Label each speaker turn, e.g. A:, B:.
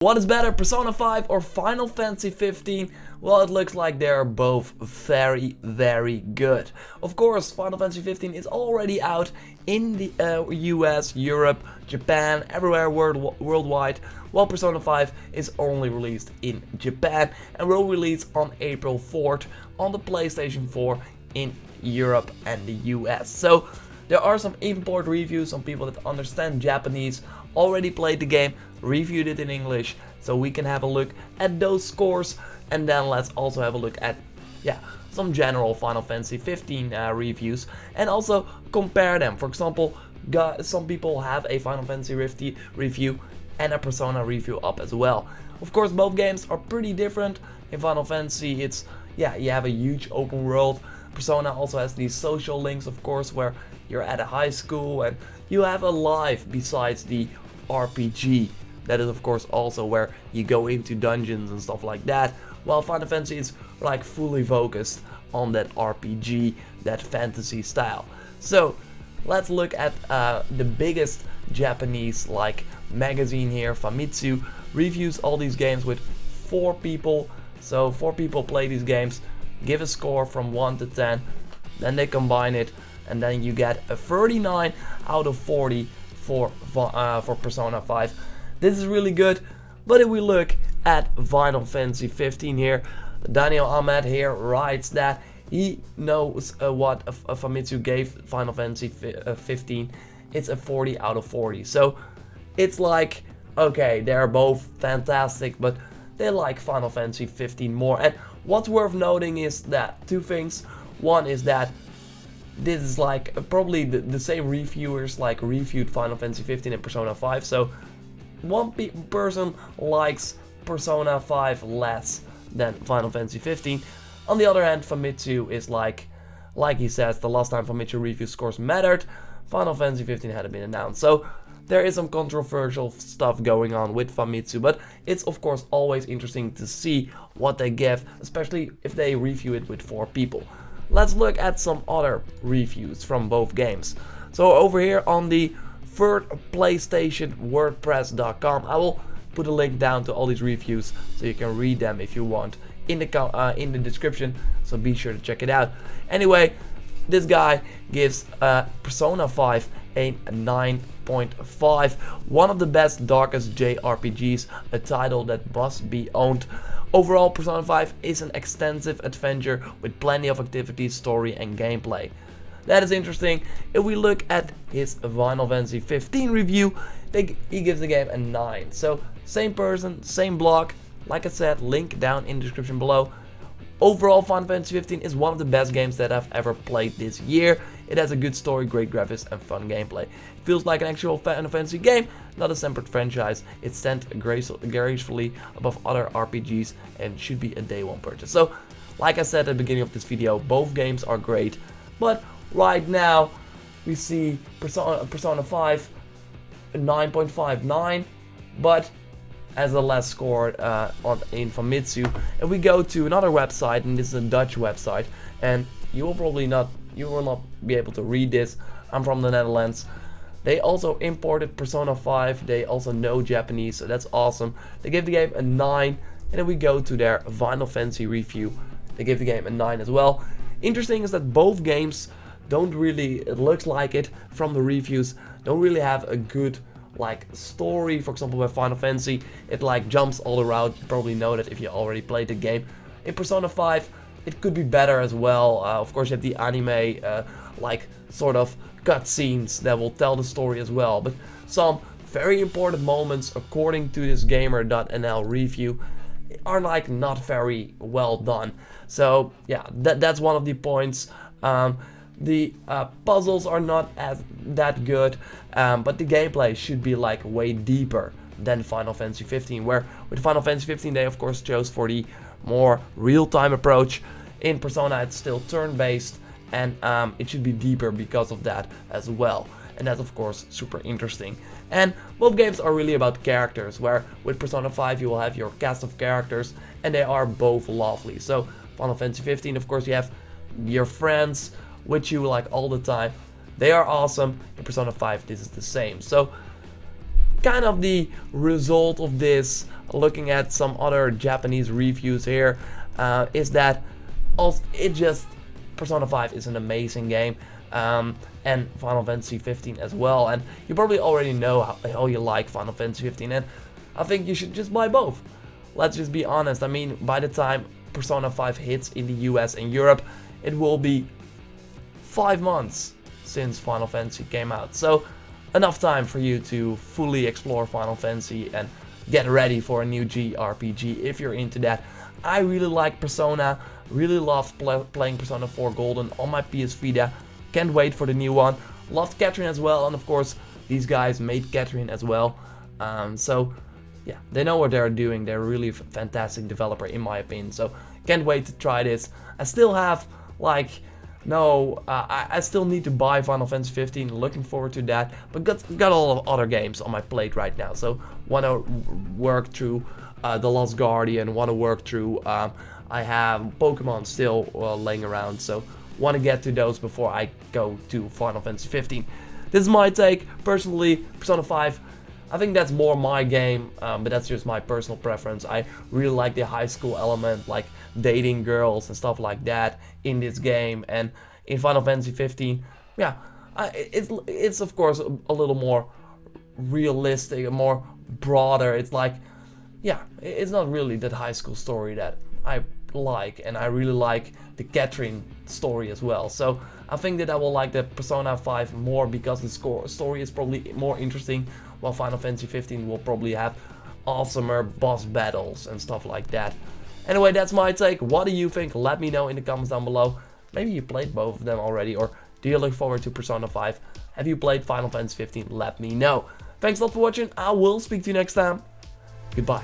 A: What is better, Persona 5 or Final Fantasy 15? Well, it looks like they're both very, very good. Of course, Final Fantasy 15 is already out in the US, Europe, Japan, everywhere worldwide, while Persona 5 is only released in Japan and will release on April 4th on the PlayStation 4 in Europe and the US. So there are some import reviews, some people that understand Japanese already played the game, reviewed it in English, so we can have a look at those scores, and then let's also have a look at some general Final Fantasy 15 reviews and also compare them. For example, some people have a Final Fantasy review and a Persona review up as well. Of course, both games are pretty different. In Final Fantasy, it's you have a huge open world. Persona also has these social links, of course, where you're at a high school and you have a life besides the RPG. That is, of course, also where you go into dungeons and stuff like that, while Final Fantasy is like fully focused on that RPG, that fantasy style. So let's look at the biggest Japanese magazine here, Famitsu, reviews all these games with 4 people. So 4 people play these games, give a score from 1 to 10, then they combine it, and then you get a 39 out of 40 for Persona 5. This is really good, but if we look at Final Fantasy 15 here, Daniel Ahmed here writes that he knows what Famitsu gave Final Fantasy 15. It's a 40 out of 40. So it's like, okay, they're both fantastic, but they like Final Fantasy 15 more. And what's worth noting is that 2 things. One is that this is probably the same reviewers reviewed Final Fantasy 15 and Persona 5. So one person likes Persona 5 less than Final Fantasy 15. On the other hand, Famitsu is like he says, the last time Famitsu review scores mattered, Final Fantasy 15 hadn't been announced. So there is some controversial stuff going on with Famitsu, but it's of course always interesting to see what they give, especially if they review it with 4 people. Let's look at some other reviews from both games. So over here on the third PlayStation WordPress.com, I will put a link down to all these reviews so you can read them if you want in the description, so be sure to check it out. Anyway, this guy gives Persona 5 a 9.5, one of the best darkest JRPGs, a title that must be owned. Overall, Persona 5 is an extensive adventure with plenty of activities, story and gameplay. That is interesting. If we look at his Final Fantasy 15 review, he gives the game a 9. So same person, same blog. Like I said, link down in the description below. Overall, Final Fantasy 15 is one of the best games that I've ever played this year. It has a good story, great graphics and fun gameplay. It feels like an actual Final Fantasy game, not a separate franchise. It stands gracefully above other RPGs and should be a day one purchase. So, like I said at the beginning of this video, both games are great. But right now, we see Persona 5, a 9.59, but as the last score in Famitsu. And we go to another website, and this is a Dutch website, and you will not be able to read this. I'm from the Netherlands. They also imported Persona 5. They also know Japanese, so that's awesome. They gave the game a 9, and then we go to their Final Fantasy review. They gave the game a 9 as well. Interesting is that both games don't really, it looks like it from the reviews, don't really have a good story. For example, with Final Fantasy, it jumps all around. You probably know that if you already played the game. In Persona 5, it could be better as well. Of course, you have the anime sort of cutscenes that will tell the story as well. But some very important moments, according to this gamer.nl review, are not very well done. So yeah, that's one of the points. The puzzles are not that good, but the gameplay should be way deeper than Final Fantasy 15, where with Final Fantasy 15 they of course chose for the more real-time approach. In Persona it's still turn-based, and it should be deeper because of that as well, and that's of course super interesting. And both games are really about characters, where with Persona 5 you will have your cast of characters, and they are both lovely. So Final Fantasy 15, of course, you have your friends with you all the time. They are awesome. In Persona 5 this is the same. So kind of the result of this, looking at some other Japanese reviews here, is that also Persona 5 is an amazing game, and Final Fantasy 15 as well, and you probably already know how you like Final Fantasy 15, and I think you should just buy both. Let's just be honest. I mean, by the time Persona 5 hits in the US and Europe, it will be 5 months since Final Fantasy came out, so enough time for you to fully explore Final Fantasy and get ready for a new JRPG if you're into that. I really like Persona, really loved playing Persona 4 Golden on my PS Vita, can't wait for the new one. Loved Catherine as well, and of course these guys made Catherine as well, so yeah, they know what they're doing. They're really a fantastic developer in my opinion, so can't wait to try this. I still have like I still need to buy Final Fantasy 15, looking forward to that, but got a lot of other games on my plate right now, so want to work through The Lost Guardian, want to work through, I have Pokemon still laying around, so want to get to those before I go to Final Fantasy 15. This is my take. Personally, Persona 5, I think that's more my game, but that's just my personal preference. I really like the high school element, like dating girls and stuff like that in this game, and in Final Fantasy 15, yeah, it's of course a little more realistic, more broader. It's like, yeah, it's not really that high school story that I like, and I really like the Catherine story as well. So I think that I will like the Persona 5 more because the story is probably more interesting, while Final Fantasy 15 will probably have awesomer boss battles and stuff like that. Anyway, that's my take. What do you think? Let me know in the comments down below. Maybe you played both of them already, or do you look forward to Persona 5? Have you played Final Fantasy 15? Let me know. Thanks a lot for watching. I will speak to you next time. Goodbye.